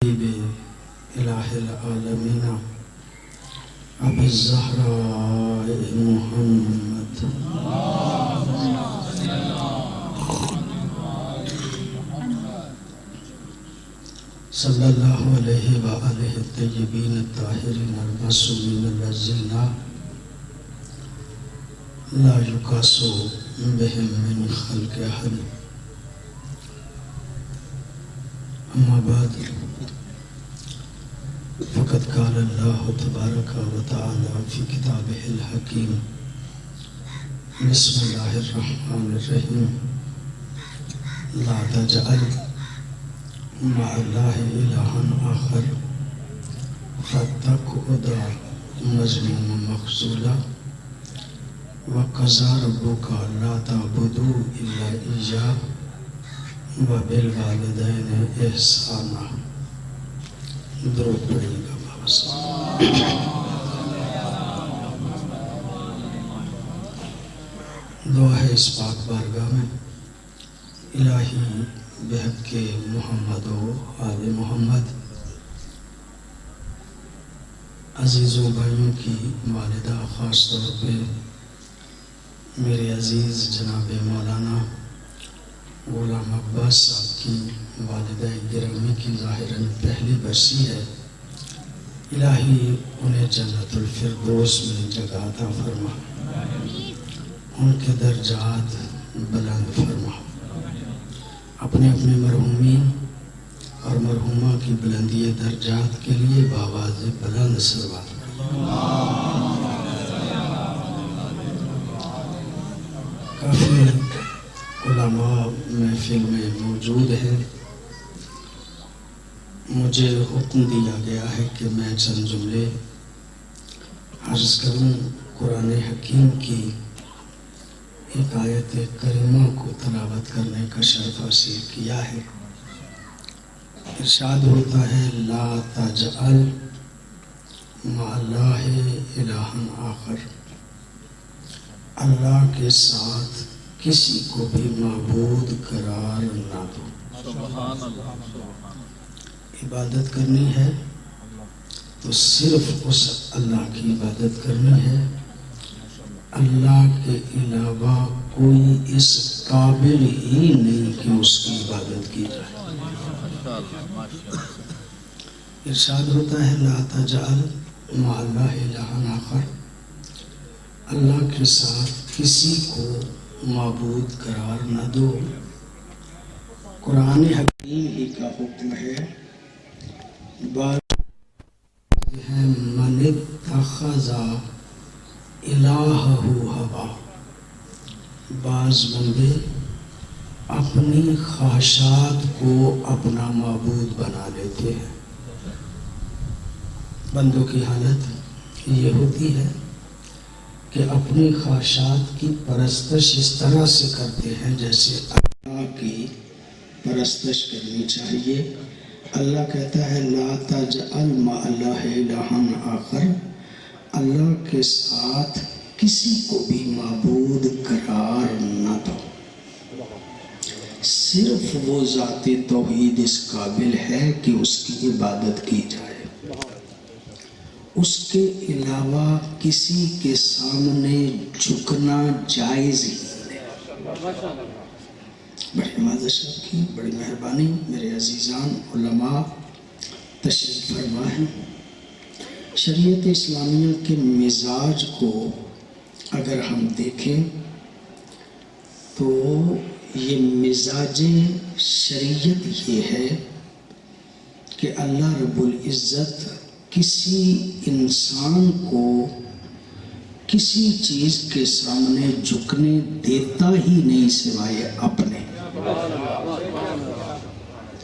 الہ العالمین ابی الزہراء محمد صلی اللہ علیہ وآلہ الطیبین الطاہرین المعصومین الذین لا یقاس بہم من خلق احد اما بعد فقد قال اللہ تبارک و تعالی فی کتابہ الحکیم بسم اللہ الرحمن الرحیم لا تجعل مع اللہ الہا آخر فتقعد مذموما مخذولا وقضى ربك لا تعبدوا الا اياه وبالوالدین احسانا. درود پڑھیے گا بابا صاحب. دعا ہے اس پاک بارگاہ میں الہی بحق محمد و آل محمد عزیزوں بھائیوں کی والدہ خاص طور پہ میرے عزیز جناب مولانا غلام عباس صاحب کی والدہ گرامی کی ظاہراً پہلی برسی ہے. الہی انہیں جنت الفردوس میں جگہ عطا فرما، ان کے درجات بلند فرما، اپنے اپنے مرحومین اور مرحومہ کی بلندی درجات کے لیے بآواز بلند سلوات. کافی علماء محفل میں موجود ہیں. مجھے حکم دیا گیا ہے کہ میں چند جملے عرض کروں. قرآن حکیم کی ایک آیت کریمہ کو تلاوت کرنے کا شرف حاصل کیا ہے. ارشاد ہوتا ہے لا تجعل مع اللہ الہا آخر، اللہ کے ساتھ کسی کو بھی معبود قرار نہ دو. عبادت کرنی ہے تو صرف اس اللہ کی عبادت کرنی ہے. اللہ کے علاوہ کوئی اس قابل ہی نہیں کہ اس کی عبادت کی جائے. ارشاد ہوتا ہے لا تجعل مع اللہ الہا آخر، اللہ کے ساتھ کسی کو معبود قرار نہ دو. قرآن حکیم ہی کا حکم ہے. من اتخذ الہہ ہوا، بعض بندے اپنی خواہشات کو اپنا معبود بنا لیتے ہیں. بندوں کی حالت یہ ہوتی ہے کہ اپنی خواہشات کی پرستش اس طرح سے کرتے ہیں جیسے اللہ کی پرستش کرنی چاہیے. اللہ کہتا ہے لا تجعل مع اللہ الہا آخر، اللہ کے ساتھ کسی کو بھی معبود قرار نہ دو. صرف وہ ذات توحید اس قابل ہے کہ اس کی عبادت کی جائے. اس کے علاوہ کسی کے سامنے جھکنا جائز ہی نہیں. بڑی معذرت کی بڑی مہربانی. میرے عزیزان علماء تشریف فرما ہیں. شریعت اسلامیہ کے مزاج کو اگر ہم دیکھیں تو یہ مزاج شریعت یہ ہے کہ اللہ رب العزت کسی انسان کو کسی چیز کے سامنے جھکنے دیتا ہی نہیں سوائے اپنے.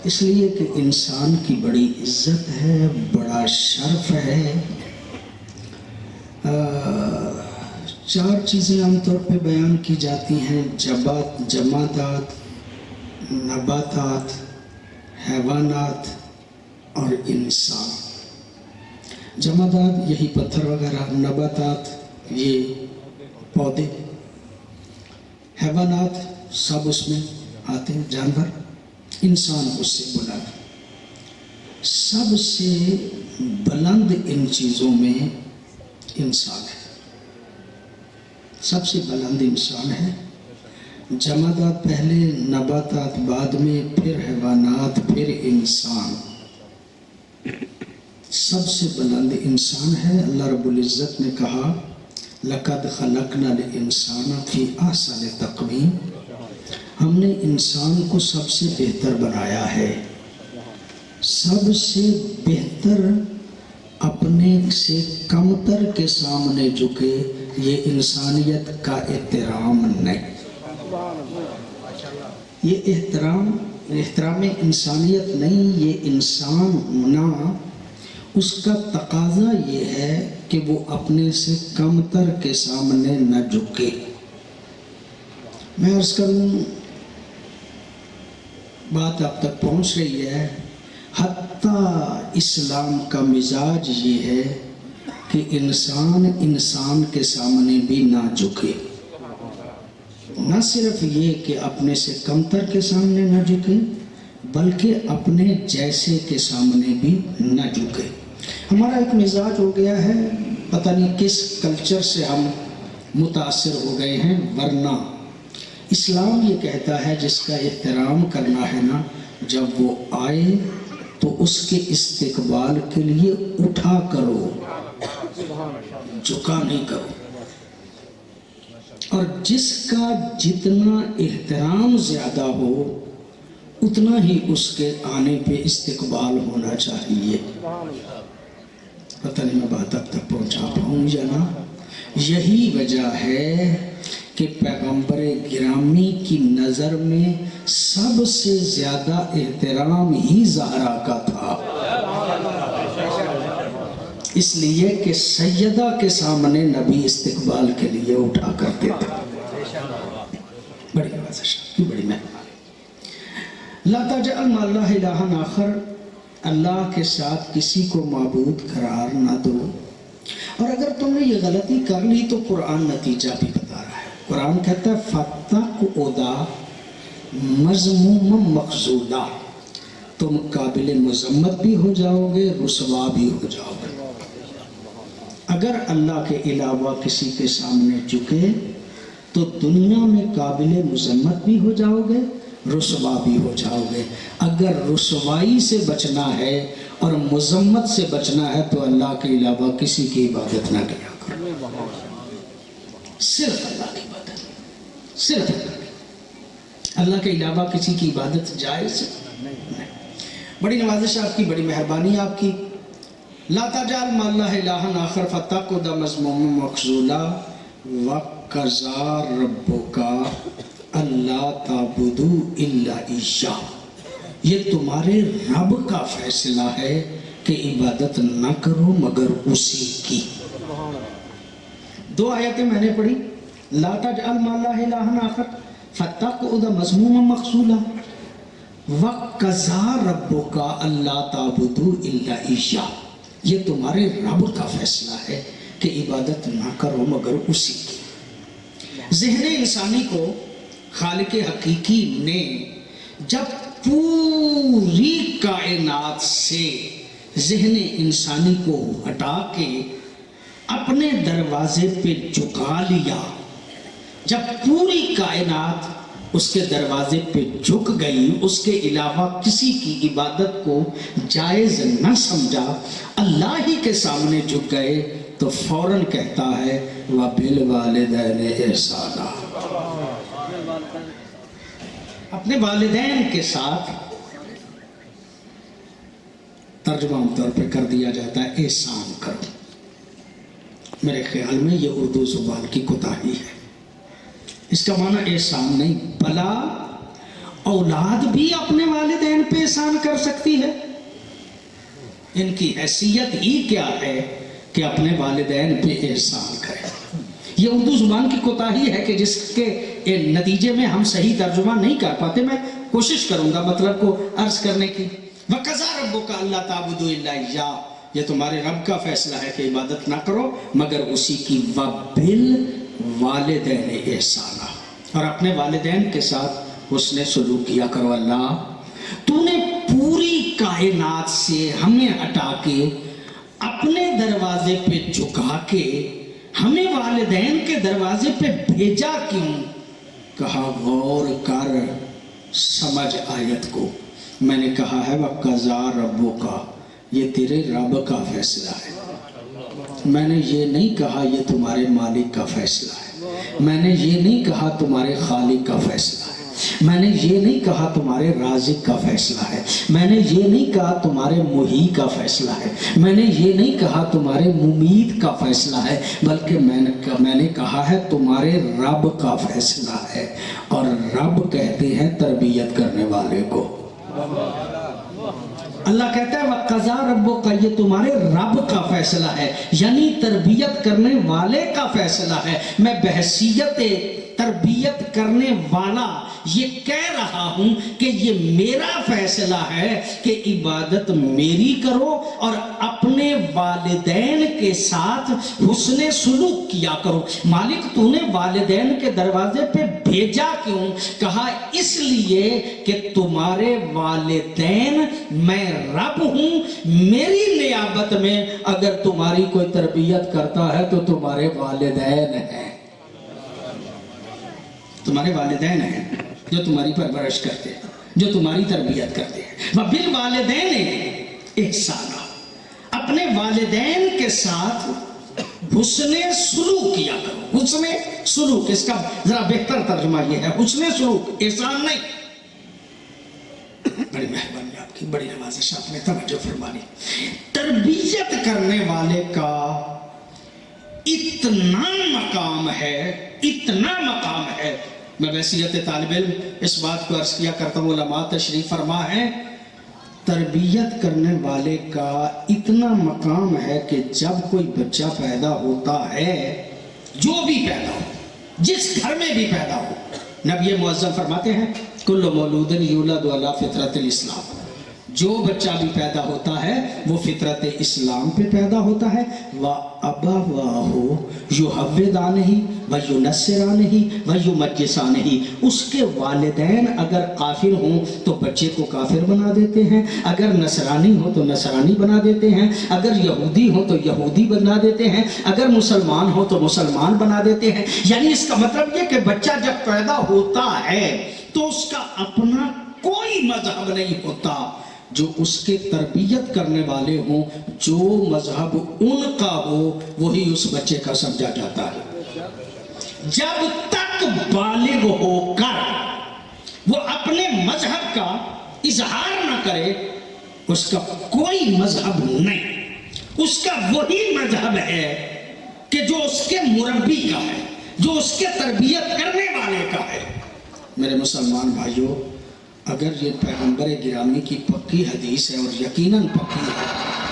اس لیے کہ انسان کی بڑی عزت ہے، بڑا شرف ہے. چار چیزیں عام طور پہ بیان کی جاتی ہیں: جمادات، نباتات، حیوانات اور انسان. جمادات یہی پتھر وغیرہ، نباتات یہ پودے، حیوانات سب اس میں آتے ہیں، جانور، انسان اس سے بلا. سب سے بلند ان چیزوں میں انسان ہے، سب سے بلند انسان ہے۔ جمادات پہلے، نباتات بعد میں، پھر حیوانات، پھر انسان، سب سے بلند انسان ہے۔ اللہ رب العزت نے کہا لَقَدْ خَلَقْنَا الْإِنسَانَ فِي أَحْسَنِ تَقْوِيمٍ، ہم نے انسان کو سب سے بہتر بنایا ہے۔ سب سے بہتر اپنے سے کمتر کے سامنے جھکے، یہ انسانیت کا احترام نہیں، یہ احترام انسانیت نہیں، یہ انسان ہونا اس کا تقاضا یہ ہے کہ وہ اپنے سے کمتر کے سامنے نہ جھکے۔ میں عرض کروں، بات اب تک پہنچ رہی ہے، حتیٰ اسلام کا مزاج یہ ہے کہ انسان کے سامنے بھی نہ جھکے، نہ صرف یہ کہ اپنے سے کمتر کے سامنے نہ جھکے بلکہ اپنے جیسے کے سامنے بھی نہ جھکے۔ ہمارا ایک مزاج ہو گیا ہے، پتہ نہیں کس کلچر سے ہم متاثر ہو گئے ہیں، ورنہ اسلام یہ کہتا ہے جس کا احترام کرنا ہے نا، جب وہ آئے تو اس کے استقبال کے لیے اٹھا کرو، جھکا نہیں کرو۔ اور جس کا جتنا احترام زیادہ ہو اتنا ہی اس کے آنے پہ استقبال ہونا چاہیے۔ پتہ نہیں میں بات اب تک پہنچا پاؤں یا نہ۔ یہی وجہ ہے کہ پیغمبر گرامی کی نظر میں سب سے زیادہ احترام ہی زہرا کا تھا، اس لیے کہ سیدہ کے سامنے نبی استقبال کے لیے اٹھا کرتے تھے۔ بڑی نوازش کی، بڑی مہربانی۔ لا تجعل مع اللہ الہا آخر، اللہ کے ساتھ کسی کو معبود قرار نہ دو۔ اور اگر تم نے یہ غلطی کر لی تو قرآن نتیجہ بھی بتا رہا ہے۔ قرآن کہتا ہے فَاتَّقُوا مَذْمُومًا مَخْذُولًا، تم قابل مذمت بھی ہو جاؤ گے، رسوا بھی ہو جاؤ گے۔ اگر اللہ کے علاوہ کسی کے سامنے جھکے تو دنیا میں قابل مذمت بھی ہو جاؤ گے، رسوا بھی ہو جاؤ گے۔ اگر رسوائی سے بچنا ہے اور مذمت سے بچنا ہے تو اللہ کے علاوہ کسی کی عبادت نہ کیا کرو، صرف اللہ کی عبادت، صرف اللہ کے علاوہ کسی کی عبادت جائز نہیں۔ بڑی نوازش آپ کی، بڑی مہربانی آپ کی۔ لا تجعل مع اللہ الہا آخر فتقعد مذموما مخذولا وقضى ربک الا تعبدوا الا ایہ، یہ تمہارے رب کا فیصلہ ہے کہ عبادت نہ کرو مگر اسی کی۔ دو آیتیں میں نے پڑھی، لا تجعل مع اللہ الہا آخر فتقعد مذموما مخذولا وقضى ربک الا تعبدوا الا ایہ، یہ تمہارے رب کا فیصلہ ہے کہ عبادت نہ کرو مگر اسی کی۔ ذہن انسانی کو خالق حقیقی نے جب پوری کائنات سے ذہن انسانی کو ہٹا کے اپنے دروازے پہ جھکا لیا، جب پوری کائنات اس کے دروازے پہ جھک گئی، اس کے علاوہ کسی کی عبادت کو جائز نہ سمجھا، اللہ ہی کے سامنے جھک گئے تو فوراً کہتا ہے وَبِالْوَالِدَيْنِ إِحْسَانًا، اپنے والدین کے ساتھ، ترجمہ عام طور پہ کر دیا جاتا ہے احسان کرو۔ میرے خیال میں یہ اردو زبان کی کوتاہی ہے، اس کا معنی احسان نہیں، بھلا اولاد بھی اپنے والدین پہ احسان کر سکتی ہے؟ ان کی حیثیت ہی کیا ہے کہ اپنے والدین پہ احسان کرے؟ یہ اردو زبان کی کوتاہی ہے کہ جس کے نتیجے میں ہم صحیح ترجمہ نہیں کر پاتے۔ میں کوشش کروں گا مطلب کو عرض کرنے کی۔ وَقَضَى رَبُّكَ أَلَّا تَعْبُدُوا إِلَّا إِيَّاهُ، یہ تمہارے رب کا فیصلہ ہے کہ عبادت نہ کرو مگر اسی کی۔ وَبِالْوَالِدَيْنِ إِحْسَانًا، اور اپنے والدین کے ساتھ حسن سلوک کیا کرو۔ اللہ تو نے پوری کائنات سے ہمیں ہٹا کے اپنے دروازے پہ جھکا کے ہمیں والدین کے دروازے پہ بھیجا کیوں؟ کہا غور کر، سمجھ آیت کو۔ میں نے کہا ہے وَقَضَىٰ رَبُّكَ، یہ تیرے رب کا فیصلہ ہے۔ میں نے یہ نہیں کہا یہ تمہارے مالک کا فیصلہ ہے، میں نے یہ نہیں کہا تمہارے خالق کا فیصلہ ہے، میں نے یہ نہیں کہا تمہارے رازق کا فیصلہ ہے، میں نے یہ نہیں کہا تمہارے محیی کا فیصلہ ہے، میں نے یہ نہیں کہا تمہارے ممیت کا فیصلہ ہے، بلکہ میں نے کہا ہے تمہارے رب کا فیصلہ ہے۔ اور رب کہتے ہیں تربیت کرنے والے کو۔ اللہ کہتا ہے وَقَضَىٰ رَبُّكَ، یہ تمہارے رب کا فیصلہ ہے، یعنی تربیت کرنے والے کا فیصلہ ہے۔ میں بحیثیت تربیت کرنے والا یہ کہہ رہا ہوں کہ یہ میرا فیصلہ ہے کہ عبادت میری کرو اور اپنے والدین کے ساتھ حسن سلوک کیا کرو۔ مالک تو نے والدین کے دروازے پہ بھیجا کیوں؟ کہا اس لیے کہ تمہارے والدین میں رب ہوں، میری نیابت میں اگر تمہاری کوئی تربیت کرتا ہے تو تمہارے والدین ہیں، تمہارے والدین ہیں جو تمہاری پرورش کرتے ہیں، جو تمہاری تربیت کرتے ہیں۔ وَبِالْوَالِدَيْنِ احسانا، اپنے والدین کے ساتھ حسن سلوک کیا کرو۔ حسن سلوک، اس کا ذرا بہتر ترجمہ یہ ہے حسن سلوک، احسان نہیں۔ بڑی مہربانی آپ کی، بڑی نوازش آپ نے توجہ فرمانی۔ تربیت کرنے والے کا اتنا مقام ہے، اتنا مقام ہے۔ میں بحیثیت طالب علم اس بات کو عرض کیا کرتا ہوں، علماء تشریف فرما ہے، تربیت کرنے والے کا اتنا مقام ہے کہ جب کوئی بچہ پیدا ہوتا ہے، جو بھی پیدا ہو، جس گھر میں بھی پیدا ہو، نبی معظم فرماتے ہیں کل مولود یولد علی فطرت الاسلام، جو بچہ بھی پیدا ہوتا ہے وہ فطرت اسلام پہ پیدا ہوتا ہے۔ وَأَبَوَاهُ يُحَوِّدَانِهِ وَيُنَصِّرَانِهِ وَيُمَجِّسَانِهِ، اس کے والدین اگر کافر ہوں تو بچے کو کافر بنا دیتے ہیں، اگر نصرانی ہو تو نصرانی بنا دیتے ہیں، اگر یہودی ہو تو یہودی بنا دیتے ہیں، اگر مسلمان ہو تو مسلمان بنا دیتے ہیں۔ یعنی اس کا مطلب یہ کہ بچہ جب پیدا ہوتا ہے تو اس کا اپنا کوئی مذہب نہیں ہوتا، جو اس کے تربیت کرنے والے ہوں، جو مذہب ان کا ہو وہی اس بچے کا سمجھا جاتا ہے۔ جب تک بالغ ہو کر وہ اپنے مذہب کا اظہار نہ کرے، اس کا کوئی مذہب نہیں، اس کا وہی مذہب ہے کہ جو اس کے مربی کا ہے، جو اس کے تربیت کرنے والے کا ہے۔ میرے مسلمان بھائیوں، اگر یہ پیغمبر گرامی کی پکی حدیث ہے اور یقیناً پکی ہے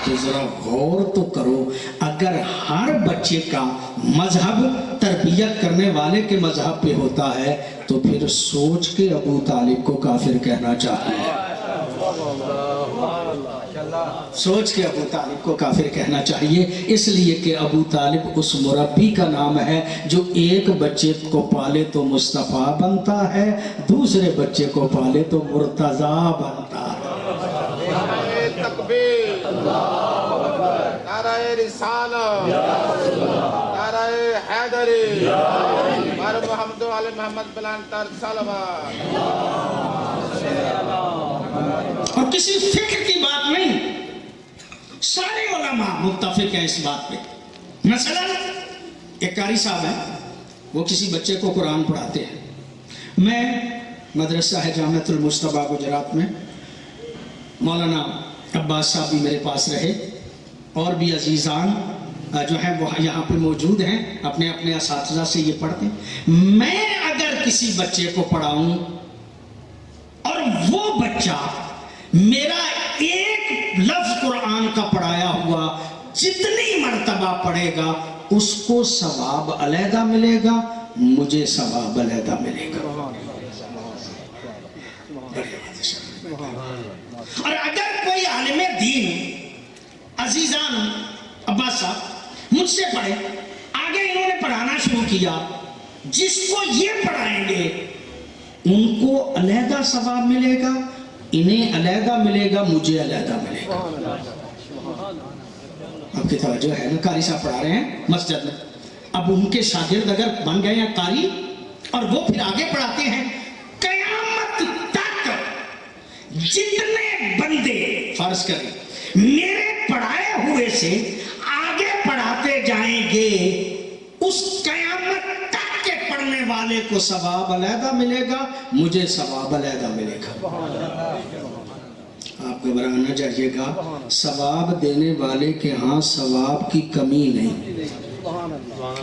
تو ذرا غور تو کرو، اگر ہر بچے کا مذہب تربیت کرنے والے کے مذہب پہ ہوتا ہے تو پھر سوچ کے ابو طالب کو کافر کہنا چاہیے، سوچ کے ابو طالب کو کافر کہنا چاہیے، اس لیے کہ ابو طالب اس مربی کا نام ہے جو ایک بچے کو پالے تو مصطفیٰ بنتا ہے، دوسرے بچے کو پالے تو مرتضیٰ بنتا ہے۔ نعرہ تکبیر، نعرہ رسالت، نعرہ حیدری، بار محمد علی محمد بلان تر صلوات۔ اور کسی فکر کی بات نہیں، سارے علماء متفق ہیں اس بات پہ۔ مثلا ایک قاری صاحب ہیں، وہ کسی بچے کو قرآن پڑھاتے ہیں۔ میں مدرسہ ہے جامعۃ المصطفیٰ گجرات میں، مولانا عباس صاحب بھی میرے پاس رہے، اور بھی عزیزان جو ہیں وہ یہاں پہ موجود ہیں، اپنے اپنے اساتذہ سے یہ پڑھتے ہیں۔ میں اگر کسی بچے کو پڑھاؤں اور وہ بچہ میرا ایک لفظ قرآن کا پڑھایا ہوا جتنی مرتبہ پڑھے گا اس کو ثواب علیحدہ ملے گا، مجھے ثواب علیحدہ ملے گا۔ اور اگر کوئی عالم دین عزیزان عباس صاحب مجھ سے پڑھے، آگے انہوں نے پڑھانا شروع کیا، جس کو یہ پڑھائیں گے ان کو علیحدہ ثواب ملے گا، انہیں علیحدہ ملے گا، مجھے علیحدہ ملے گا۔ آپ کی توجہ ہے نا؟ قاری صاحب پڑھا رہے ہیں مسجد میں، اب ان کے شاگرد اگر بن گئے ہیں قاری اور وہ پھر آگے پڑھاتے ہیں، قیامت تک جتنے بندے فرض کریں میرے پڑھائے ہوئے سے آگے پڑھاتے جائیں گے، اس قیامت تک کے پڑھنے والے کو ثواب علیحدہ ملے گا، مجھے ثواب علیحدہ ملے گا۔ آپ گھبرانا چاہیے گا، ثواب دینے والے کے ہاں ثواب کی کمی نہیں،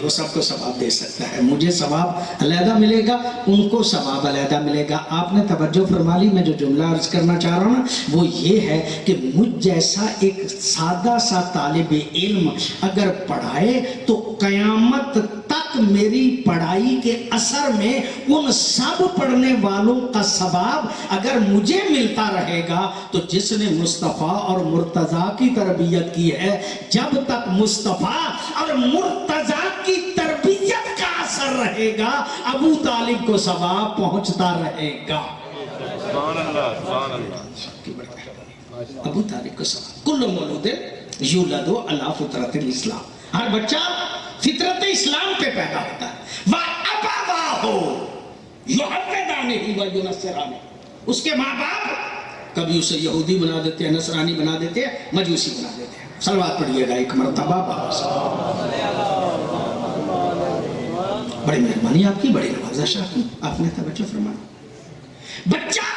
وہ سب کو ثواب دے سکتا ہے۔ مجھے ثواب علیحدہ ملے گا، ان کو ثواب علیحدہ ملے گا۔ آپ نے توجہ فرما لی، میں جو جملہ عرض کرنا چاہ رہا ہوں نا وہ یہ ہے کہ مجھ جیسا ایک سادہ سا طالب علم اگر پڑھائے تو قیامت تک میری پڑھائی کے اثر میں ان سب پڑھنے والوں کا ثواب اگر مجھے ملتا رہے گا، تو جس نے مصطفیٰ اور مرتضیٰ کی تربیت کی ہے، جب تک مصطفیٰ اور مرتضیٰ کی تربیت کا اثر رہے گا، ابو طالب کو ثواب پہنچتا رہے گا۔ ابو طالب کو ثواب، کل مولود یولد علی فطرت الاسلام، ہر بچہ فطرت اسلام پہ پیدا ہوتا ہے۔ وَأَبَوَاهُ يُحَوِّدَانِهِ وَيُنَصِّرَانِهِ، اس کے ماں باپ کبھی اسے یہودی بنا دیتے ہیں، نصرانی بنا دیتے ہیں، مجوسی بنا دیتے ہیں۔ صلوات پڑھیے گا ایک مرتبہ باپ۔ بڑی مہربانی آپ کی، بڑی نوازش آپ کی، آپ نے توجہ فرمایا۔ بچہ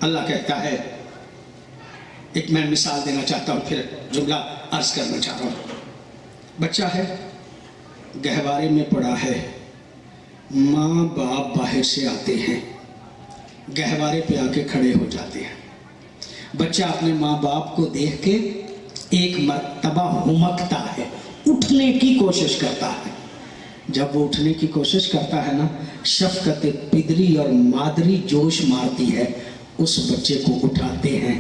اللہ کہتا ہے، ایک میں مثال دینا چاہتا ہوں پھر جملہ عرض کرنا چاہ رہا ہوں۔ بچہ ہے، گہوارے میں پڑا ہے، ماں باپ باہر سے آتے ہیں، گہوارے پہ آ کے کھڑے ہو جاتے ہیں۔ بچہ اپنے ماں باپ کو دیکھ کے ایک مرتبہ ہمکتا ہے، اٹھنے کی کوشش کرتا ہے۔ جب وہ اٹھنے کی کوشش کرتا ہے نا، شفقت پدری اور مادری جوش مارتی ہے، اس بچے کو اٹھاتے ہیں،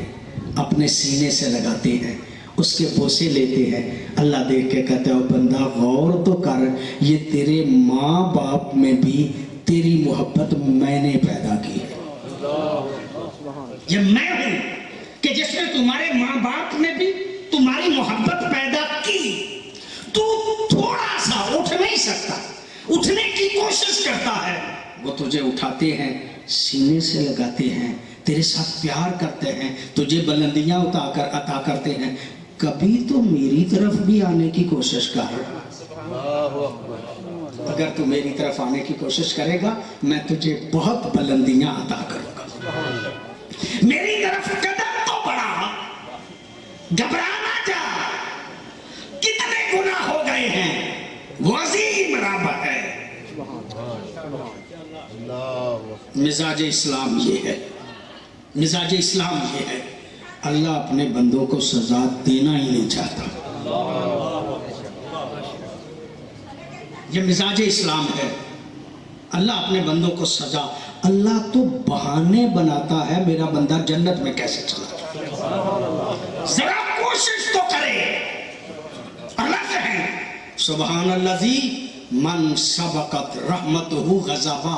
اپنے سینے سے لگاتے ہیں، اس کے بوسے لیتے ہیں۔ اللہ دیکھ کے کہتا ہے، بندہ غور تو کر، یہ تیرے ماں باپ میں بھی تیری محبت میں نے پیدا کی ہے۔ یہ میں ہوں کہ جس نے تمہارے ماں باپ میں بھی تمہاری محبت پیدا کی۔ تو تھوڑا سا اٹھ نہیں سکتا، اٹھنے کی کوشش کرتا ہے، وہ تجھے اٹھاتے ہیں، سینے سے لگاتے ہیں، تیرے ساتھ پیار کرتے ہیں، تجھے بلندیاں عطا کرتے ہیں۔ کبھی تو میری طرف بھی آنے کی کوشش کر، اگر تو میری طرف آنے کی کوشش کرے گا میں تجھے بہت بلندیاں عطا کروں گا۔ میری طرف قدم تو بڑھا، گھبرا نہ جا، کتنے گناہ ہو گئے ہیں، وہ عظیم رب ہے۔ مزاج اسلام یہ ہے، مزاج اسلام یہ ہے، اللہ اپنے بندوں کو سزا دینا ہی نہیں چاہتا۔ یہ مزاج اسلام ہے، اللہ اپنے بندوں کو سزا، اللہ تو بہانے بناتا ہے میرا بندہ جنت میں کیسے چلا جائے، ذرا کوشش تو کرے۔ اللہ کہیں سبحان الذی من سبقت رحمتہ غضبا،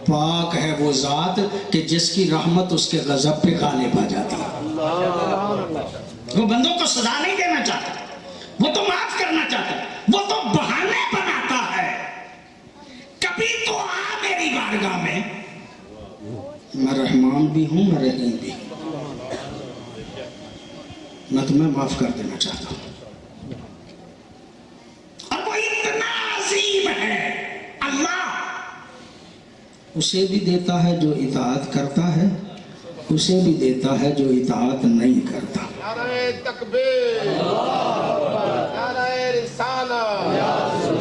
پاک ہے وہ ذات کہ جس کی رحمت اس کے غضب پہ غالب آ جاتی ہے۔ وہ بندوں کو سزا نہیں دینا چاہتا، وہ تو معاف کرنا چاہتا ہے، وہ تو بہانے بناتا ہے۔ کبھی تو آ میری بارگاہ میں رحمان بھی ہوں، میں رحیم بھی ہوں، میں تمہیں معاف کر دینا چاہتا ہوں۔ اور وہ اتنا عظیم ہے، اللہ اسے بھی دیتا ہے جو اطاعت کرتا ہے، اسے بھی دیتا ہے جو اطاعت نہیں کرتا۔ نعرہ تکبیر، نعرہ رسالت،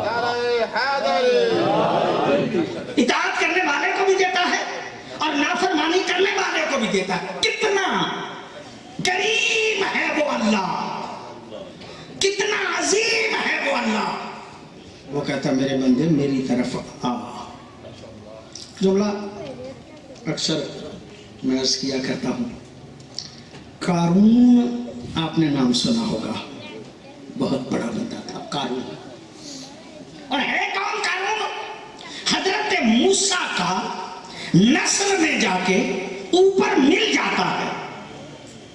نعرہ حیدر۔ اطاعت کرنے والے کو بھی دیتا ہے اور نافرمانی کرنے والے کو بھی دیتا ہے۔ کتنا کریم ہے وہ اللہ، کتنا عظیم ہے وہ اللہ۔ وہ کہتا میرے بندے میری طرف آ۔ جملہ اکثر میں عرض کیا کرتا ہوں، قارون آپ نے نام سنا ہوگا، بہت بڑا بندہ تھا قارون۔ اور ہے کون قارون؟ حضرت موسیٰ کا نسل میں جا کے اوپر مل جاتا ہے.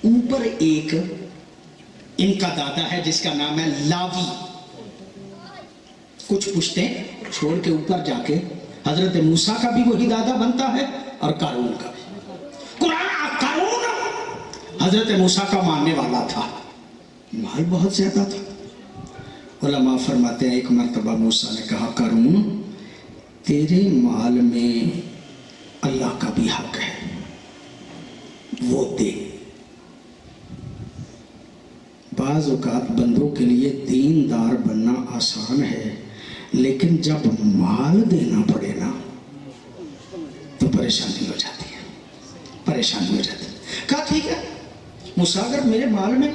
اوپر ایک ان کا دادا ہے جس کا نام ہے لاوی. کچھ پشتیں چھوڑ کے اوپر جا کے حضرت موسیٰ کا بھی وہی دادا بنتا ہے اور قارون کا بھی. قارون حضرت موسیٰ کا ماننے والا تھا, مال بہت زیادہ تھا. علماء فرماتے ہیں ایک مرتبہ موسیٰ نے کہا قارون تیرے مال میں اللہ کا بھی حق ہے, وہ دے. بعض اوقات بندوں کے لیے دیندار بننا آسان ہے, لیکن جب مال دینا پڑے نا تو پریشانی ہو جاتی ہے, پریشانی ہو جاتی ہے. کہا ٹھیک ہے موسیٰ اگر میرے مال میں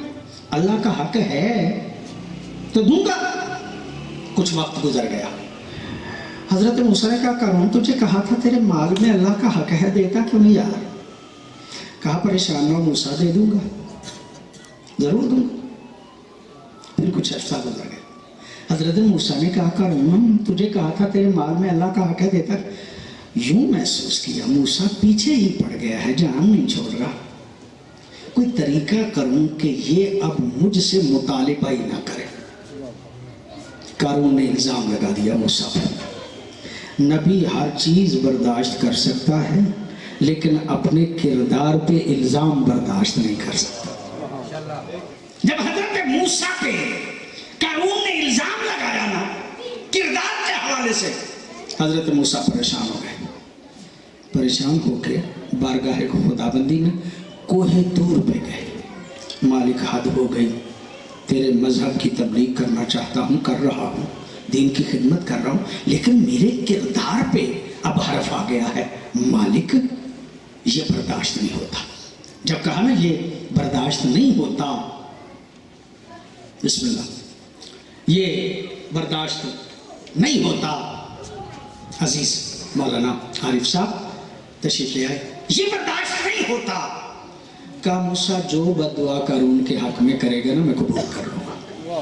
اللہ کا حق ہے تو دوں گا. کچھ وقت گزر گیا. حضرت موسیٰ نے کہا قارون تجھے کہا تھا تیرے مال میں اللہ کا حق ہے, دیتا کیوں نہیں یار؟ کہا پریشان نہ ہو موسیٰ, دے دوں گا, ضرور دوں گا. پھر کچھ عرصہ گزر گیا. حضرت موسیٰ نے کہا قارون تجھے کہا تھا تیرے مال میں اللہ کا حق ہے, دیتا. یوں محسوس کیا موسیٰ پیچھے ہی پڑ گیا ہے, جان نہیں چھوڑ رہا. کوئی طریقہ کروں کہ یہ اب مجھ سے مطالبہ ہی نہ کرے. قارون نے الزام لگا دیا موسیٰ پر. نبی ہر چیز برداشت کر سکتا ہے لیکن اپنے کردار پہ الزام برداشت نہیں کر سکتا. جب حضرت موسیٰ پہ قارون نے الزام لگایا نا کردار کے حوالے سے, حضرت موسیٰ پریشان ہو گئے. پریشان ہو کے بارگاہ خداوندی میں کوہ طور پہ گئے. مالک حد ہو گئی, تیرے مذہب کی تبلیغ کرنا چاہتا ہوں, کر رہا ہوں, دین کی خدمت کر رہا ہوں, لیکن میرے کردار پہ اب حرف آ گیا ہے. مالک یہ برداشت نہیں ہوتا. جب کہا نا یہ برداشت نہیں ہوتا, بسم اللہ, یہ برداشت نہیں ہوتا. عزیز مولانا عارف صاحب تشریف لے آئے. یہ برداشت نہیں ہوتا. کہا موسیٰ جو بد دعا قارون کے حق میں کرے گا نا میں قبول کر لوں گا.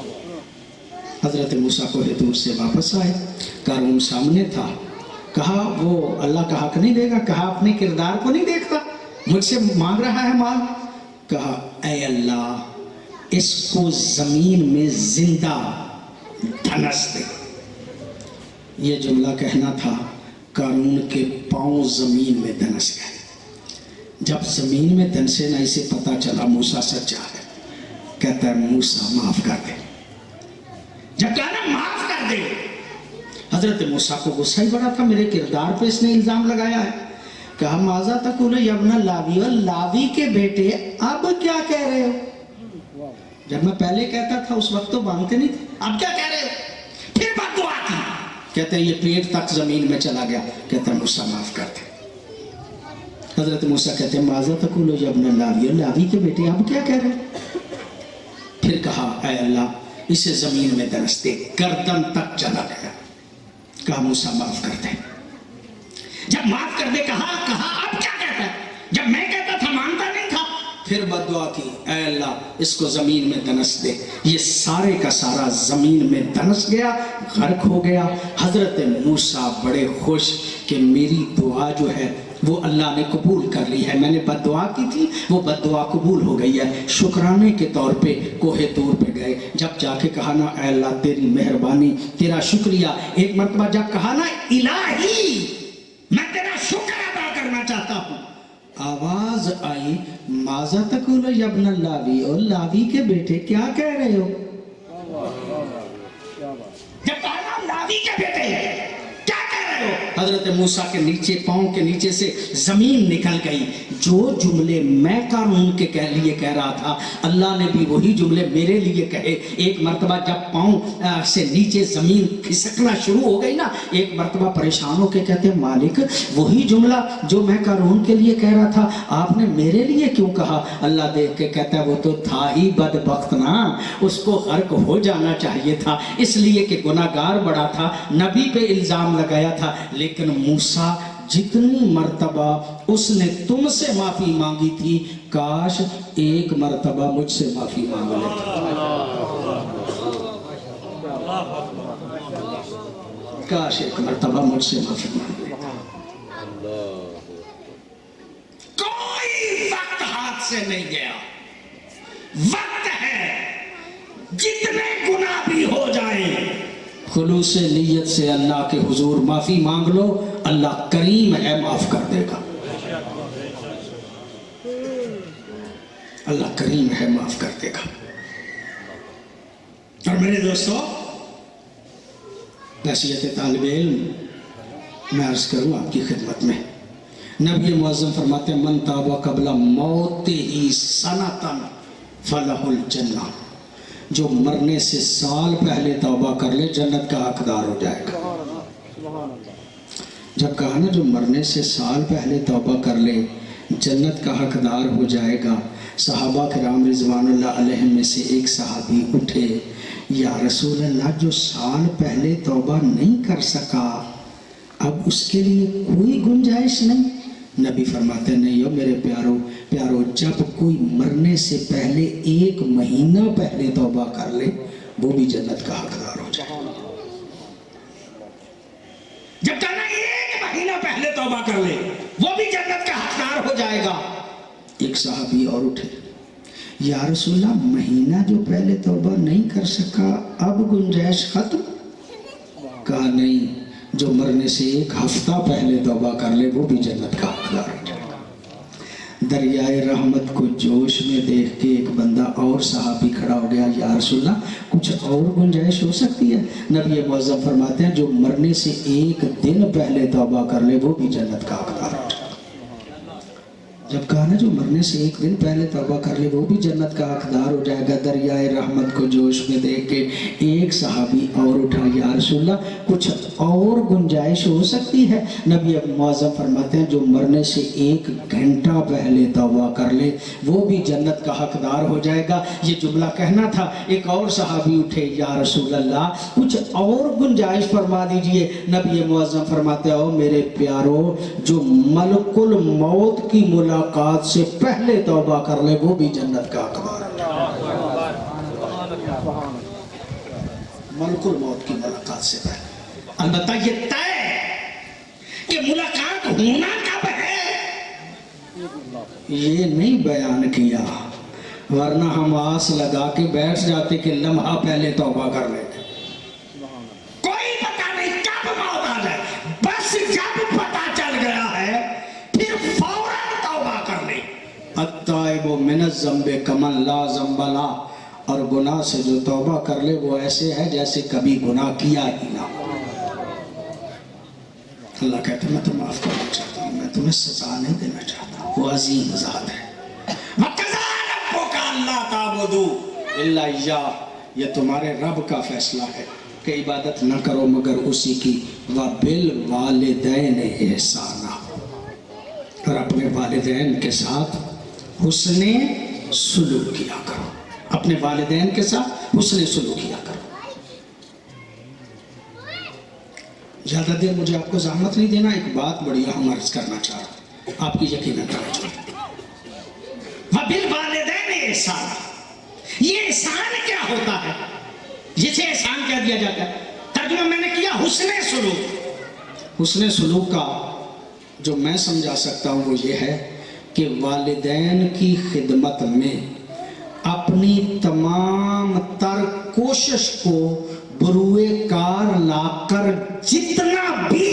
حضرت موسیٰ کوہ طور سے واپس آئے. قارون سامنے تھا. کہا وہ اللہ کا حق نہیں دے گا. کہا اپنے کردار کو نہیں دیکھتا, مجھ سے مانگ رہا ہے مال. کہا اے اللہ اس کو زمین میں زندہ دھنس دے. یہ جملہ کہنا تھا, قارون کے پاؤں زمین میں دھنس گئے. جب زمین میں دھنسے نہ اسے پتا چلا موسیٰ سچا ہے. کہتا ہے موسیٰ معاف کر دے. جب کہا نا معاف کر دے, حضرت موسیٰ کو غصہ ہی بڑا تھا, میرے کردار پہ اس نے الزام لگایا ہے. کہا ماذا تقول یا ابن لاوی, اور لاوی کے بیٹے اب کیا کہہ رہے ہو؟ جب میں پہلے کہتا تھا اس وقت تو مانتے نہیں تھے, اب کیا کہہ رہے ہو؟ پھر بد دعا کی. کہتے ہیں یہ پیٹ تک زمین میں چلا گیا. کہتا ہے موسیٰ معاف کر دے. حضرت موسیٰ کہتے ہیں ماذا تقول یا ابن لاوی, اور لاوی کے بیٹے اب کیا کہہ رہے؟ پھر کہا اے اللہ اسے زمین میں دھنس دے. گردن تک چلا گیا. کہا موسیٰ معاف کر دے. جب معاف کر دے کہا اب کیا کہتا ہے؟ جب میں کہتا تھا مانتا نہیں تھا. پھر بد دعا کی, اے اللہ اس کو زمین میں دھنس دے. یہ سارے کا سارا زمین میں دھنس گیا, غرق ہو گیا. حضرت موسیٰ بڑے خوش کہ میری دعا جو ہے وہ اللہ نے قبول کر لی ہے. میں نے بد دعا کی تھی, وہ بد دعا قبول ہو گئی ہے. شکرانے کے طور پہ کوہ طور پہ گئے. جب جا کے کہا نا اے اللہ تیری مہربانی, تیرا شکریہ. ایک مرتبہ جب کہا نا الہی میں تیرا شکر ادا کرنا چاہتا ہوں, آواز آئی ماذا تقول یا ابن لاوی, اور لاوی کے بیٹے کیا کہہ رہے ہو؟ جب کہا نا لاوی کے بیٹے کیا کہہ رہے ہو, حضرت موسیٰ کے نیچے پاؤں کے نیچے سے زمین نکل گئی. جو جملے میں قارون کے لیے کہہ رہا تھا اللہ نے بھی وہی جملے میرے لیے کہے. ایک مرتبہ جب پاؤں سے نیچے زمین کھسکنا شروع ہو گئی نا, ایک مرتبہ پریشان ہو کے کہتے ہیں مالک وہی جملہ جو میں قارون کے لیے کہہ رہا تھا آپ نے میرے لیے کیوں کہا؟ اللہ دیکھ کے کہتا ہے وہ تو تھا ہی بدبخت نا, اس کو غرق ہو جانا چاہیے تھا, اس لیے کہ گناہگار بڑا تھا, نبی پہ الزام لگایا تھا. لیکن موسیٰ جتنی مرتبہ اس نے تم سے معافی مانگی تھی, کاش ایک مرتبہ مجھ سے معافی مانگ لیتا. کاش ایک مرتبہ مجھ سے معافی مانگ لیتا. کون سے نہیں گیا. وقت ہے جتنے گناہ بھی ہو جائیں خلوص نیت سے اللہ کے حضور معافی مانگ لو, اللہ کریم ہے معاف کر دے گا. اللہ کریم ہے معاف کر دے گا. اور میرے دوستو, نصیحت طالب علم میں عرض کروں آپ کی خدمت میں, نبی معظم فرماتے ہیں من تاب قبل موت ہی سنتن فلہ الجنہ, جو مرنے سے سال پہلے توبہ کر لے جنت کا حقدار ہو جائے گا. جب کہا نا جو مرنے سے سال پہلے توبہ کر لے جنت کا حقدار ہو جائے گا, صحابہ کرام رضوان اللہ علیہم میں سے ایک صحابی اٹھے, یا رسول اللہ جو سال پہلے توبہ نہیں کر سکا اب اس کے لیے کوئی گنجائش نہیں؟ نبی فرماتے نہیں ہو میرے پیارو, جب کوئی مرنے سے پہلے 1 مہینہ پہلے توبہ کر لے وہ بھی جنت کا حقدار ہو جائے. جب کہنا 1 مہینہ پہلے توبہ کر لے وہ بھی جنت کا حقدار ہو جائے گا. ایک صحابی اور اٹھے, یا رسول اللہ مہینہ جو پہلے توبہ نہیں کر سکا اب گنجائش ختم؟ کہا نہیں, جو مرنے سے 1 ہفتہ پہلے توبہ کر لے وہ بھی جنت کا حقدار ہو جائے گا. دریائے رحمت کو جوش میں دیکھ کے ایک بندہ اور صحابی کھڑا ہو گیا, یا رسول اللہ کچھ اور گنجائش ہو سکتی ہے؟ نبی معظم فرماتے ہیں جو مرنے سے 1 دن پہلے توبہ کر لے وہ بھی جنت کا حقدار ہو جائے گا. جب کہا نا جو مرنے سے 1 دن پہلے توبہ کر لے وہ بھی جنت کا حقدار ہو جائے گا. دریائے رحمت کو جوش میں دیکھ کے ایک صحابی اور اٹھا, یا رسول اللہ کچھ اور گنجائش ہو سکتی ہے؟ نبی معظم فرماتے ہیں جو مرنے سے 1 گھنٹہ پہلے توبہ کر لے وہ بھی جنت کا حقدار ہو جائے گا. یہ جملہ کہنا تھا. ایک اور صحابی اٹھے, یا رسول اللہ کچھ اور گنجائش فرما دیجئے. نبی معظم فرماتے ہو میرے پیارو, جو ملک الموت کی ملاقات سے پہلے توبہ کر لے وہ بھی جنت کا حقدار ہے. ملک الموت کی ملاقات سے پہلے. البتہ یہ طے کہ ملاقات ہونا کب ہے یہ نہیں بیان کیا, ورنہ ہم آس لگا کے بیٹھ جاتے کہ لمحہ پہلے توبہ کر لیتے. کوئی پتہ نہیں کب موت آ جائے, بس جب پتہ چل گیا ہے پھر فوراً توبہ کر لے. التائب من الذنب کمن لا ذنب لہ, اور گناہ سے جو توبہ کر لے وہ ایسے ہے جیسے کبھی گناہ کیا ہی نہ. اللہ کہتا ہے میں تمہیں معاف کرنا چاہتا ہوں, میں تمہیں سزا نہیں دینا چاہتا. وہ عظیم ذات ہے. وَقَضَىٰ رَبُّكَ أَلَّا تَعْبُدُوا إِلَّا إِيَّاهُ, یہ تمہارے رب کا فیصلہ ہے کہ عبادت نہ کرو مگر اسی کی. وَبِالْوَالِدَيْنِ إِحْسَانًا, اور اپنے والدین کے ساتھ حسن سلوک کیا کرو. اپنے والدین کے ساتھ حسن سلوک کیا کرو. زیادہ دیر مجھے آپ کو زحمت نہیں دینا, ایک بات بڑی اہم عرض کرنا چاہ رہا ہوں, آپ کی یقیناً توجہ. وَبِالْوَالِدَيْنِ إِحْسَانًا, یہ احسان کیا ہوتا ہے جسے احسان کہہ دیا جاتا ہے؟ ترجمہ میں نے کیا حسن سلوک. حسن سلوک کا جو میں سمجھا سکتا ہوں وہ یہ ہے کہ والدین کی خدمت میں اپنی تمام تر کوشش کو بروئے کار لا کر جتنا بھی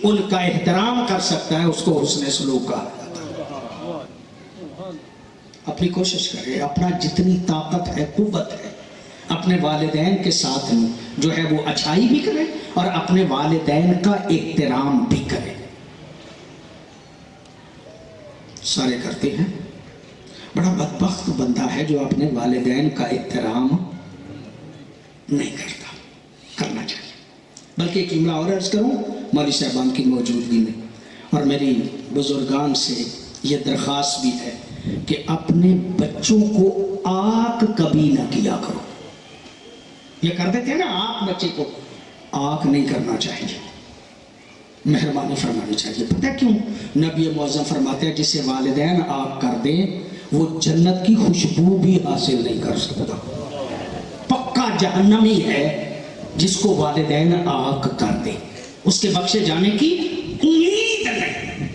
ان کا احترام کر سکتا ہے اس کو حسن سلوک کہا جاتا ہے. اپنی کوشش کرے, اپنا جتنی طاقت ہے قوت ہے اپنے والدین کے ساتھ جو ہے وہ اچھائی بھی کرے اور اپنے والدین کا احترام بھی کرے. سارے کرتے ہیں, بڑا بدبخت بندہ ہے جو اپنے والدین کا احترام نہیں کرتا. کرنا چاہیے. بلکہ ایک جملہ اور عرض کروں مولوی صاحبان کی موجودگی میں, اور میری بزرگان سے یہ درخواست بھی ہے کہ اپنے بچوں کو آق کبھی نہ کیا کرو. یہ کر دیتے ہیں نا آق, بچے کو آق نہیں کرنا چاہیے, مہربانی فرمانی چاہیے. پتہ کیوں؟ نبی معظم فرماتے ہیں جسے والدین آق کر دیں وہ جنت کی خوشبو بھی حاصل نہیں کر سکتا. پکا جہنمی ہے جس کو والدین آق کر دے, اس کے بخشے جانے کی امید نہیں,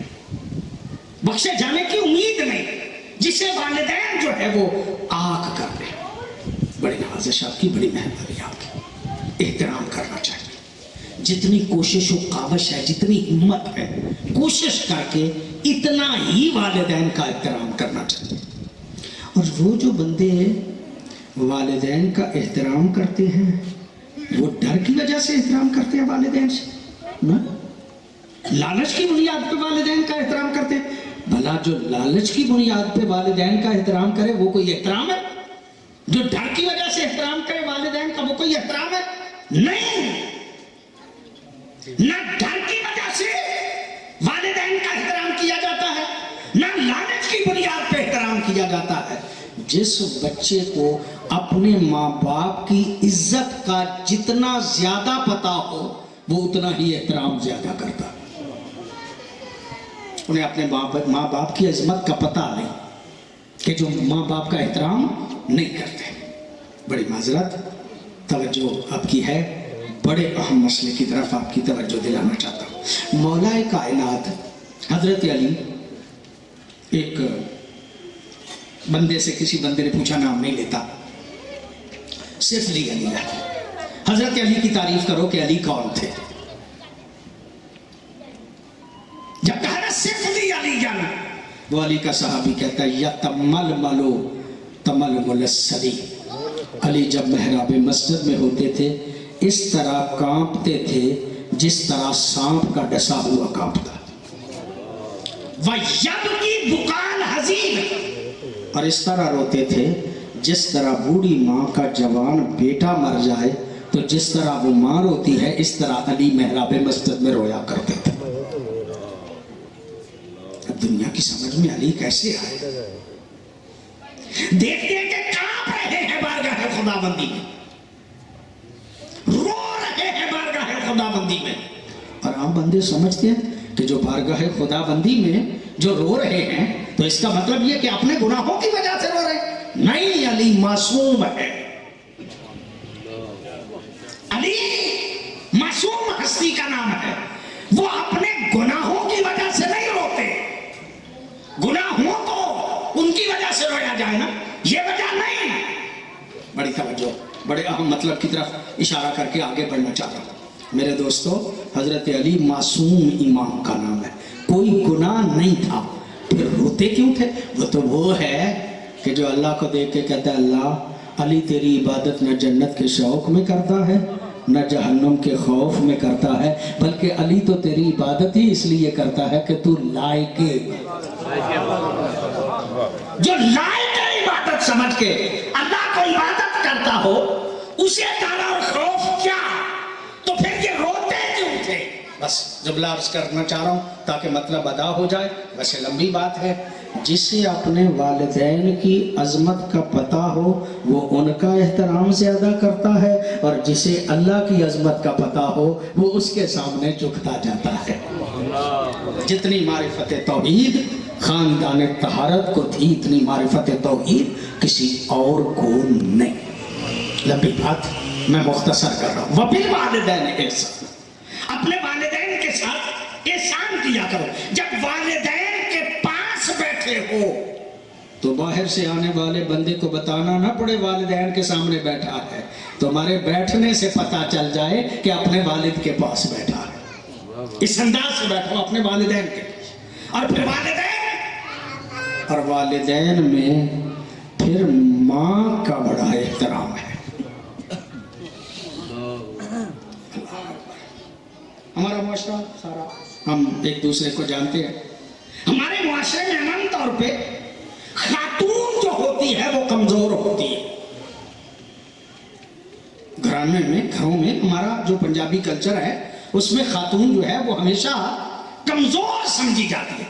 بخشے جانے کی امید نہیں. جسے والدین جو ہے وہ آگ کر لیں. بڑی نوازش آپ کی، بڑی مہربانی آپ کی، احترام کرنا چاہیے. جتنی کوشش و کاوش ہے، جتنی ہمت ہے، کوشش کر کے اتنا ہی والدین کا احترام کرنا چاہیے. اور وہ جو بندے والدین کا احترام کرتے ہیں وہ ڈر کی وجہ سے احترام کرتے ہیں والدین سے نا، لالچ کی بنیاد پہ والدین کا احترام کرتے ہیں. بھلا جو لالچ کی بنیاد پہ والدین کا احترام کرے وہ کوئی احترام ہے؟ جو ڈر کی وجہ سے احترام کرے والدین کا وہ کوئی احترام ہے؟ نہیں. نہ ڈر کی وجہ سے والدین کا احترام کیا جاتا ہے، نہ لالچ کی بنیاد پہ احترام کیا جاتا ہے. جس بچے کو اپنے ماں باپ کی عزت کا جتنا زیادہ پتا ہو وہ اتنا ہی احترام زیادہ کرتا ہے. انہیں اپنے ماں باپ کی عظمت کا پتہ نہیں کہ جو ماں باپ کا احترام نہیں کرتے. بڑی معذرت، توجہ آپ کی ہے، بڑے اہم مسئلے کی طرف آپ کی توجہ دلانا چاہتا ہوں. مولا کائنات حضرت علی، ایک بندے سے کسی بندے نے پوچھا، نام نہیں لیتا، صرف علی علی ہے. حضرت علی کی تعریف کرو کہ علی کون تھے. جب کہا صرف علی علی جانا، وہ علی کا صحابی کہتا ہے یتمل ملو تمل ملسری. علی جب محراب مسجد میں ہوتے تھے اس طرح کانپتے تھے جس طرح سانپ کا ڈسا ہوا کانپتا. وَيَبْكِي بُكَاءَ الْحَزِينَ، اور اس طرح روتے تھے جس طرح بوڑھی ماں کا جوان بیٹا مر جائے تو جس طرح وہ ماں روتی ہے اس طرح علی محراب مسجد میں رویا کرتے تھے. اب دنیا کی سمجھ میں علی کیسے آئے؟ دیکھتے ہیں کہ کانپ رہے ہیں بارگاہ خداوندی میں، رو رہے ہیں بارگاہ خداوندی میں، اور عام بندے سمجھتے ہیں کہ جو بارگاہ خداوندی میں جو رو رہے ہیں تو اس کا مطلب یہ کہ اپنے گناہوں کی وجہ سے رو رہے ہیں. نہیں، علی معصوم ہے. علی معصوم ہستی کا نام ہے. وہ اپنے گناہوں کی وجہ سے نہیں روتے. گناہ ہو تو ان کی وجہ سے رویا جائے نا، یہ وجہ نہیں. بڑی توجہ، بڑے اہم مطلب کی طرف اشارہ کر کے آگے بڑھنا چاہتا ہوں. میرے دوستو، حضرت علی معصوم امام کا نام ہے، کوئی گناہ نہیں تھا، پھر روتے کیوں تھے؟ وہ تو وہ ہے کہ جو اللہ کو دیکھ کے کہتا ہے اللہ علی تیری عبادت نہ جنت کے شوق میں کرتا ہے نہ جہنم کے خوف میں کرتا ہے، بلکہ علی تو تیری عبادت ہی اس لیے کرتا ہے کہ تو لائق، جو لائق عبادت سمجھ کے اللہ کو عبادت کرتا ہو اسے ڈر اور خوف کیا؟ تو پھر یہ روتے کیوں تھے؟ بس جملہ عرض کرنا چاہ رہا ہوں تاکہ مطلب ادا ہو جائے، ویسے لمبی بات ہے. جسے اپنے والدین کی عظمت کا پتہ ہو وہ ان کا احترام زیادہ کرتا ہے، اور جسے اللہ کی عظمت کا پتہ ہو وہ اس کے سامنے جھکتا جاتا ہے. جتنی معرفت توحید خاندان طہارت کو تھی اتنی معرفت توحید کسی اور کو نہیں. لمبی بات میں مختصر کر رہا ہوں. وَبِالْوَالِدَيْنِ احسان، اپنے والدین کے ساتھ احسان کیا کرو. جب والدین کے پاس بیٹھے ہو تو باہر سے آنے والے بندے کو بتانا نہ پڑے والدین کے سامنے بیٹھا ہے، تمہارے بیٹھنے سے پتہ چل جائے کہ اپنے والد کے پاس بیٹھا ہے. اس انداز سے بیٹھو اپنے والدین کے، اور پھر والدین میں پھر ماں کا بڑا احترام ہے. ہمارا معاشرہ سارا ہم ایک دوسرے کو جانتے ہیں. ہمارے معاشرے میں عام طور پہ خاتون جو ہوتی ہے وہ کمزور ہوتی ہے. گھروں میں ہمارا جو پنجابی کلچر ہے اس میں خاتون جو ہے وہ ہمیشہ کمزور سمجھی جاتی ہے،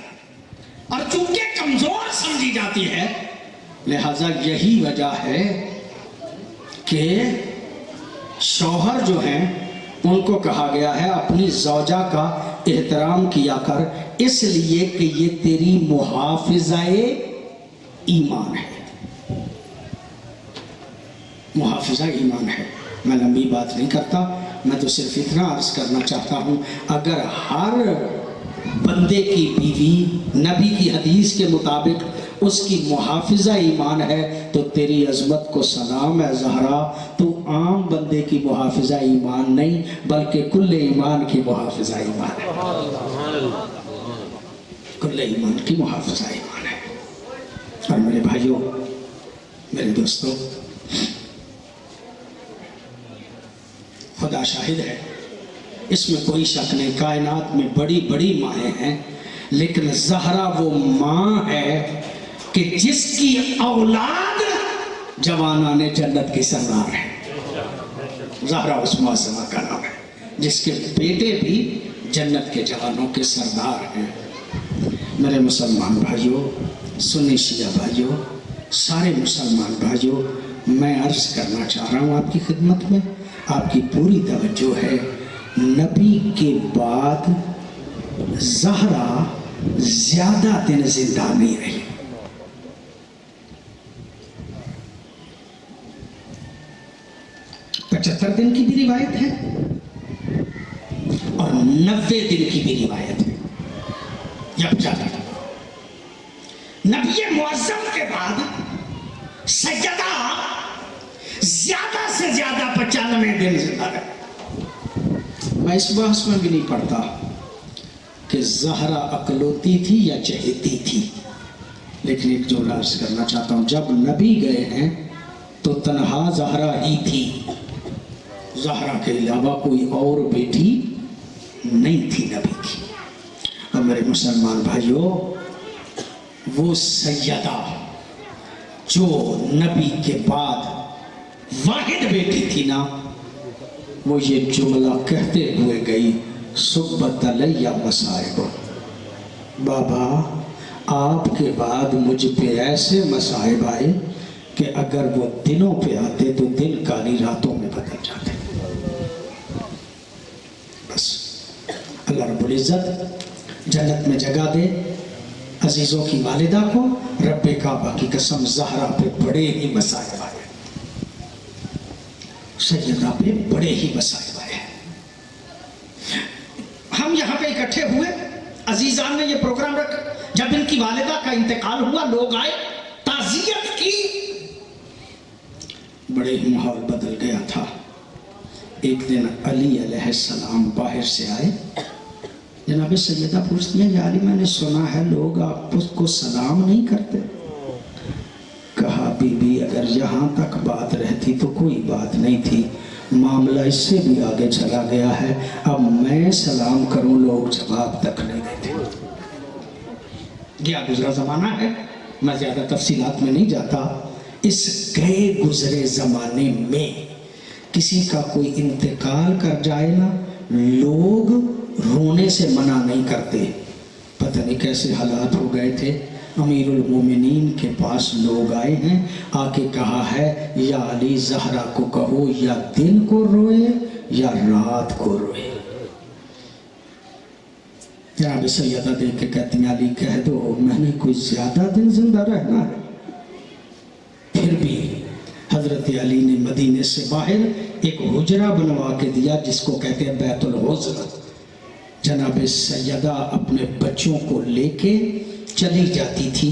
اور چونکہ کمزور سمجھی جاتی ہے لہذا یہی وجہ ہے کہ شوہر جو ہیں ان کو کہا گیا ہے اپنی زوجہ کا احترام کیا کر، اس لیے کہ یہ تیری محافظہ ایمان ہے. محافظہ ایمان ہے. میں لمبی بات نہیں کرتا، میں تو صرف اتنا عرض کرنا چاہتا ہوں، اگر ہر بندے کی بیوی نبی کی حدیث کے مطابق اس کی محافظہ ایمان ہے تو تیری عظمت کو سلام ہے زہرا، تو عام بندے کی محافظہ ایمان نہیں بلکہ کل ایمان کی محافظہ ایمان ہے، کل ایمان کی محافظہ ایمان ہے۔ اور میرے بھائیوں، میرے دوستوں، خدا شاہد ہے، اس میں کوئی شک نہیں، کائنات میں بڑی بڑی مائیں ہیں، لیکن زہرا وہ ماں ہے کہ جس کی اولاد جوانان جنت کی سردار ہے۔ زہرا اس معظمہ کا نام ہے جس کے بیٹے بھی جنت کے جوانوں کے سردار ہیں۔ میرے مسلمان بھائیوں، سنی شیعہ بھائیوں، سارے مسلمان بھائیوں، میں عرض کرنا چاہ رہا ہوں آپ کی خدمت میں، آپ کی پوری توجہ ہے، نبی کے بعد زہرا زیادہ دن زندہ نہیں رہی۔ 75 دن کی بھی روایت ہے اور 90 دن کی بھی روایت ہے، یا 50۔ نبی معظم کے بعد سیدہ زیادہ سے زیادہ 95 دن زندہ رہی۔ میں اس بحث میں بھی نہیں پڑھتا کہ زہرا عقلوتی تھی یا چہیتی تھی، لیکن ایک جو عرض کرنا چاہتا ہوں، جب نبی گئے ہیں تو تنہا زہرا ہی تھی، زہرا کے علاوہ کوئی اور بیٹی نہیں تھی نبی کی۔ اور میرے مسلمان بھائیوں، وہ سیدہ جو نبی کے بعد واحد بیٹی تھی نا، وہ یہ جملہ کہتے ہوئے گئی، صبت علیہ مصائب، بابا آپ کے بعد مجھ پہ ایسے مصائب آئے کہ اگر وہ دنوں پہ آتے تو دن کالی راتوں میں بدل جاتے۔ بس اللہ رب العزت جنت میں جگہ دے عزیزوں کی والدہ کو، رب کعبہ کی قسم زہرا پہ بڑے ہی مصائب آئے، سیدہ پہ بڑے ہی مصائب آئے۔ ہم یہاں پہ اکٹھے ہوئے، عزیزان نے یہ پروگرام رکھا، جب ان کی والدہ کا انتقال ہوا لوگ آئے، تعزیت کی، بڑے ہی ماحول بدل گیا تھا۔ ایک دن علی علیہ السلام باہر سے آئے، جناب سیدہ پوچھتی ہیں، یا علی میں نے سنا ہے لوگ آپ کو سلام نہیں کرتے۔ کہا بی بی اگر یہاں تک بات رہتی تو کوئی بات نہیں تھی، معاملہ اس سے بھی آگے چلا گیا ہے، اب میں سلام کروں لوگ جواب تک نہیں دیتے۔ گیا گزرا زمانہ ہے، میں زیادہ تفصیلات میں نہیں جاتا۔ اس گئے گزرے زمانے میں کسی کا کوئی انتقال کر جائے نا، لوگ رونے سے منع نہیں کرتے۔ پتہ نہیں کیسے حالات ہو گئے تھے، امیر المومنین کے پاس لوگ آئے ہیں، آ کے کہا ہے یا علی زہرا کو کہو یا دن کو روئے یا رات کو روئے۔ جناب سیدہ دیکھ کے کہتی ہیں علی کہہ دو میں نے کوئی زیادہ دن زندہ رہنا ہے۔ پھر بھی حضرت علی نے مدینے سے باہر ایک حجرہ بنوا کے دیا جس کو کہتے ہیں بیت الحجرہ۔ جناب سیدہ اپنے بچوں کو لے کے چلی جاتی تھی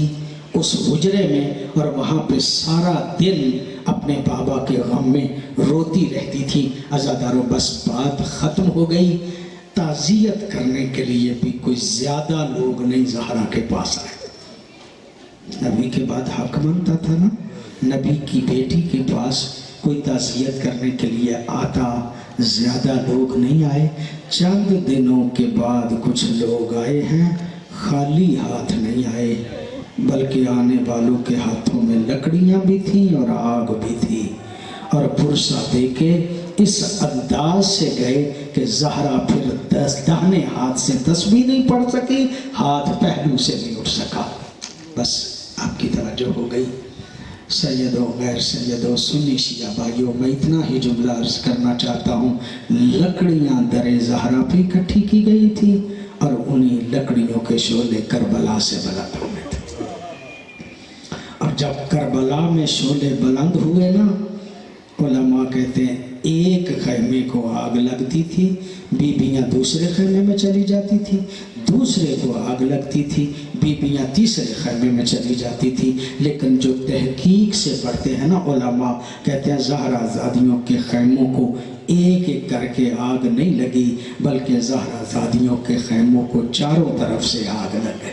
اس حجرے میں، اور وہاں پہ سارا دن اپنے بابا کے غم میں روتی رہتی تھی۔ عزاداروں بس بات ختم ہو گئی، تعزیت کرنے کے لیے بھی کوئی زیادہ لوگ نہیں زہرا کے پاس آئے۔ نبی کے بعد حق بنتا تھا نا، نبی کی بیٹی کے پاس کوئی تعزیت کرنے کے لیے آتا، زیادہ لوگ نہیں آئے۔ چند دنوں کے بعد کچھ لوگ آئے ہیں، خالی ہاتھ نہیں آئے بلکہ آنے والوں کے ہاتھوں میں لکڑیاں بھی تھیں اور آگ بھی تھی، اور پرسہ دے کے اس انداز سے گئے کہ زہرا پھر داہنے ہاتھ سے تسبیح نہیں پڑھ سکی، ہاتھ پہلو سے نہیں اٹھ سکا۔ بس آپ کی توجہ ہو گئی۔ سیدوں غیر سیدوں سنی شیعہ بھائیوں، میں اتنا ہی جملہ عرض کرنا چاہتا ہوں، لکڑیاں در زہرا پہ اکٹھی کی گئی تھی اور انہی لکڑیوں کے شعلے کربلا سے بلند ہوئے تھے۔ اور جب کربلا میں شعلے بلند ہوئے نا، علماء کہتے ہیں ایک خیمے کو آگ لگتی تھی، بیویاں دوسرے خیمے میں چلی جاتی تھی، دوسرے کو آگ لگتی تھی، بیویاں تیسرے خیمے میں چلی جاتی تھی، لیکن جو تحقیق سے پڑھتے ہیں نا علماء، کہتے ہیں زہرا زادیوں کے خیموں کو ایک ایک کر کے آگ نہیں لگی، بلکہ زہرا زادیوں کے خیموں کو چاروں طرف سے آگ لگ گئی۔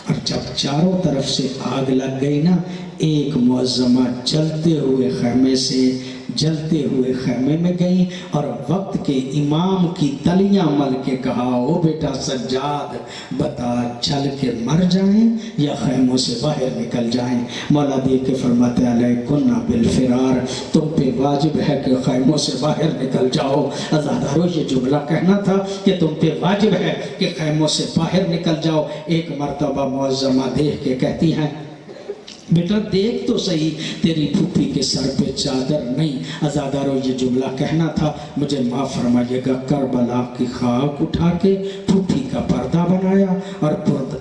اور جب چاروں طرف سے آگ لگ گئی نا، ایک معظمہ جلتے ہوئے خیمے میں گئیں اور وقت کے امام کی تلیاں مل کے کہا، او بیٹا سجاد بتا چل کے مر جائیں یا خیموں سے باہر نکل جائیں؟ مولا دیکھ کے فرماتے علیکن بالفرار، تم پہ واجب ہے کہ خیموں سے باہر نکل جاؤ۔ عزادارو یہ جملہ کہنا تھا کہ تم پہ واجب ہے کہ خیموں سے باہر نکل جاؤ۔ ایک مرتبہ معظمہ دیکھ کے کہتی ہیں، بیٹا دیکھ تو صحیح تیری پھوپھی کے سر پہ چادر نہیں۔ عزادارو یہ جملہ کہنا تھا، مجھے معاف فرمائیے گا، کربلا کی خاک اٹھا کے پھوپھی کا پردہ بنایا اور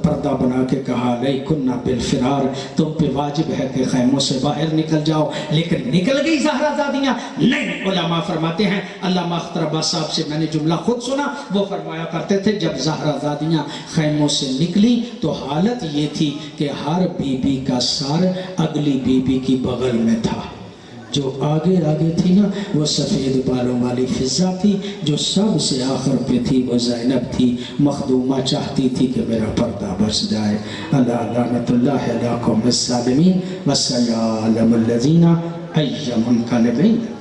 پردہ بنا کے کہا علیکن بالفرار، تم پہ واجب ہے کہ خیموں سے باہر نکل جاؤ۔ لیکن نکل گئی زہرا زادیاں؟ نہیں۔ علماء فرماتے ہیں، علامہ اختر عباس صاحب سے میں نے جملہ خود سنا، وہ فرمایا کرتے تھے جب زہرا زادیاں خیموں سے نکلی تو حالت یہ تھی کہ ہر بی بی کا سر اگلی بی بی کی بغل میں تھا۔ جو آگے تھی نا وہ سفید بالوں والی فضہ تھی، جو سب سے آخر پہ تھی وہ زینب تھی۔ مخدومہ چاہتی تھی کہ میرا پردہ بچ جائے۔ اللہ لعنت اللہ علی قوم الظالمین وسیعلم الذین ای منقلبین۔